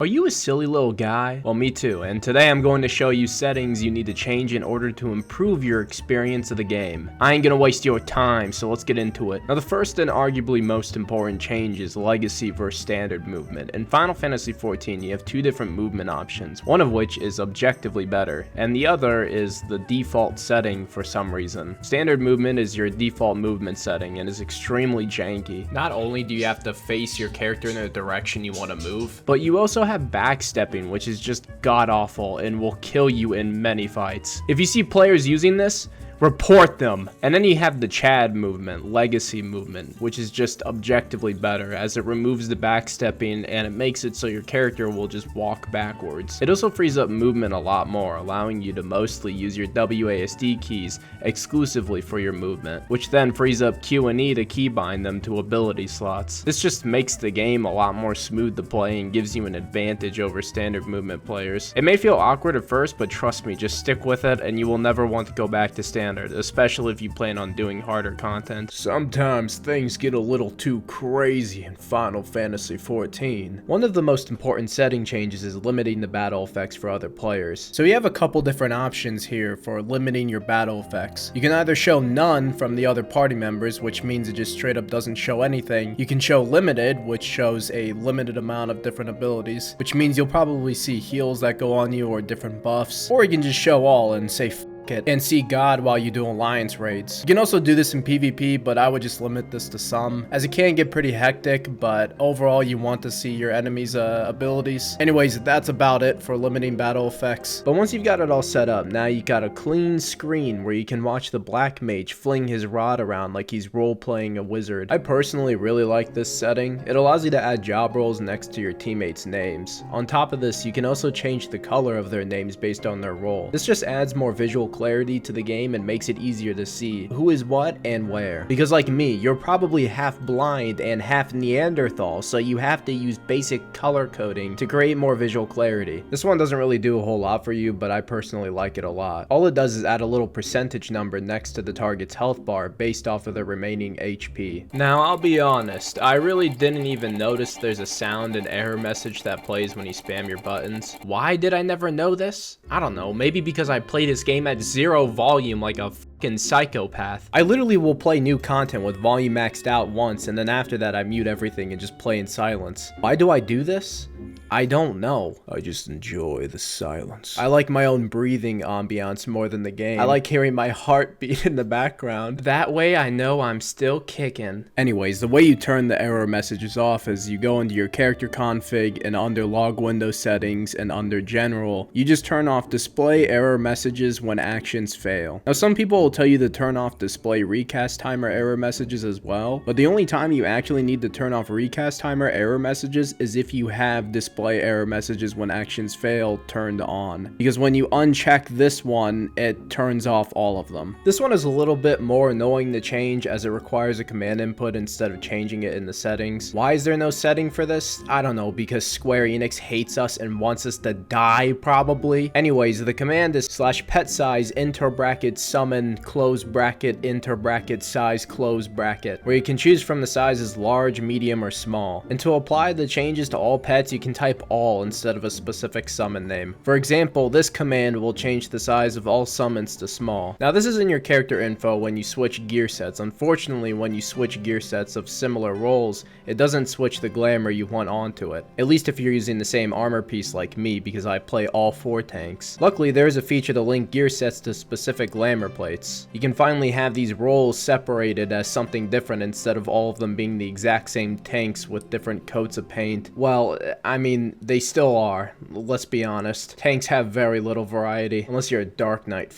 Are you a silly little guy? Well, me too, and today I'm going to show you settings you need to change in order to improve your experience of the game. I ain't gonna waste your time, so let's get into it. Now, the first and arguably most important change is legacy versus standard movement. In Final Fantasy XIV, you have two different movement options, one of which is objectively better, and the other is the default setting for some reason. Standard movement is your default movement setting and is extremely janky. Not only do you have to face your character in the direction you want to move, but you also have backstepping, which is just god-awful and will kill you in many fights. If you see players using this, report them. And then you have the Chad movement, legacy movement, which is just objectively better as it removes the backstepping and it makes it so your character will just walk backwards. It also frees up movement a lot more, allowing you to mostly use your WASD keys exclusively for your movement, which then frees up Q and E to keybind them to ability slots. This just makes the game a lot more smooth to play and gives you an advantage over standard movement players. It may feel awkward at first, but trust me, just stick with it and you will never want to go back to standard, especially if you plan on doing harder content. Sometimes things get a little too crazy in Final Fantasy XIV. One of the most important setting changes is limiting the battle effects for other players. So you have a couple different options here for limiting your battle effects. You can either show none from the other party members, which means it just straight up doesn't show anything. You can show limited, which shows a limited amount of different abilities, which means you'll probably see heals that go on you or different buffs. Or you can just show all and say it and see God while you do alliance raids. You can also do this in PvP, but I would just limit this to some, as it can get pretty hectic, but overall you want to see your enemies' abilities. Anyways, that's about it for limiting battle effects. But once you've got it all set up, now you got a clean screen where you can watch the Black Mage fling his rod around like he's role-playing a wizard. I personally really like this setting. It allows you to add job roles next to your teammates' names. On top of this, you can also change the color of their names based on their role. This just adds more visual clarity to the game and makes it easier to see who is what and where. Because like me, you're probably half blind and half Neanderthal, so you have to use basic color coding to create more visual clarity. This one doesn't really do a whole lot for you, but I personally like it a lot. All it does is add a little percentage number next to the target's health bar based off of the remaining HP. Now, I'll be honest, I really didn't even notice there's a sound and error message that plays when you spam your buttons. Why did I never know this? I don't know, maybe because I play this game at zero volume like a fucking psychopath. I literally will play new content with volume maxed out once, and then after that I mute everything and just play in silence. Why do I do this? I don't know. I just enjoy the silence. I like my own breathing ambiance more than the game. I like hearing my heartbeat in the background. That way I know I'm still kicking. Anyways, the way you turn the error messages off is you go into your character config and under log window settings and under general, you just turn off display error messages when actions fail. Now, some people will tell you to turn off display recast timer error messages as well, but the only time you actually need to turn off recast timer error messages is if you have display error messages when actions fail turned on, because when you uncheck this one, it turns off all of them. This one is a little bit more annoying to change as it requires a command input instead of changing it in the settings. Why is there no setting for this? I don't know, because Square Enix hates us and wants us to die probably. Anyways, the command is /pet_size enter bracket summon close bracket enter bracket size close bracket, where you can choose from the sizes large, medium, or small. And to apply the changes to all pets, you can type all instead of a specific summon name. For example, this command will change the size of all summons to small. Now, this is in your character info when you switch gear sets. Unfortunately, when you switch gear sets of similar roles, it doesn't switch the glamour you want onto it. At least if you're using the same armor piece like me, because I play all 4 tanks. Luckily, there is a feature to link gear sets to specific glamour plates. You can finally have these roles separated as something different instead of all of them being the exact same tanks with different coats of paint. Well, I mean, they still are. Let's be honest. Tanks have very little variety, unless you're a Dark Knight.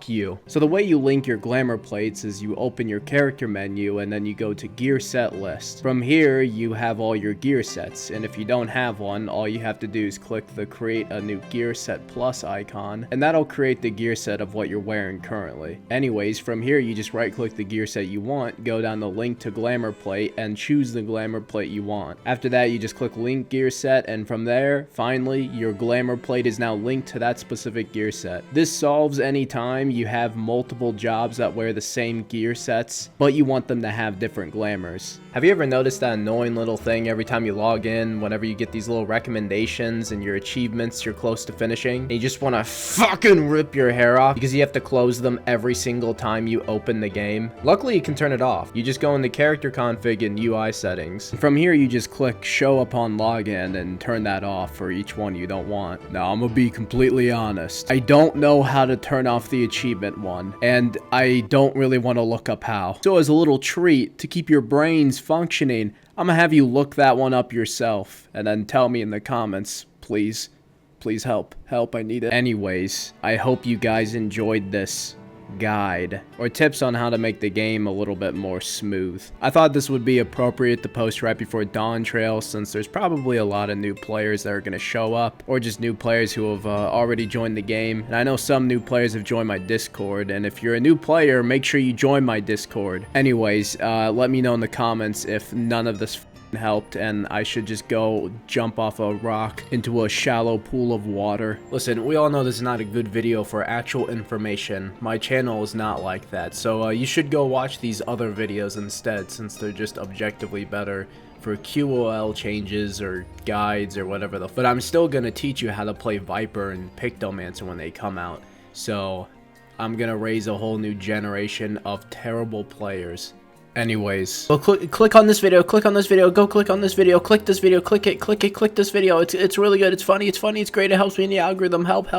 You. So the way you link your glamour plates is you open your character menu and then you go to gear set list. From here you have all your gear sets, and if you don't have one, all you have to do is click the create a new gear set plus icon, and that'll create the gear set of what you're wearing currently. Anyways, from here you just right click the gear set you want, go down the link to glamour plate and choose the glamour plate you want. After that you just click link gear set, and from there finally your glamour plate is now linked to that specific gear set. This solves any time you have multiple jobs that wear the same gear sets, but you want them to have different glamours. Have you ever noticed that annoying little thing every time you log in, whenever you get these little recommendations and your achievements you're close to finishing, and you just want to fucking rip your hair off because you have to close them every single time you open the game? Luckily, you can turn it off. You just go into character config and UI settings. From here, you just click show upon login and turn that off for each one you don't want. Now, I'm gonna be completely honest. I don't know how to turn off the achievement one, and I don't really want to look up how. So as a little treat to keep your brains functioning, I'm gonna have you look that one up yourself and then tell me in the comments, please. Please help. Help, I need it. Anyways, I hope you guys enjoyed this guide or tips on how to make the game a little bit more smooth. I thought this would be appropriate to post right before Dawntrail, since there's probably a lot of new players that are going to show up, or just new players who have already joined the game. And I know some new players have joined my Discord, and if you're a new player, make sure you join my Discord. Anyways, let me know in the comments if none of this helped and I should just go jump off a rock into a shallow pool of water. Listen, we all know this is not a good video for actual information. My channel is not like that, so you should go watch these other videos instead, since they're just objectively better for QoL changes or guides or whatever but I'm still gonna teach you how to play Viper and Pictomancer when they come out. So I'm gonna raise a whole new generation of terrible players. Anyways, well, click on this video, go click on this video, click this video, click this video. It's really good, it's funny, it's great, it helps me in the algorithm. Help.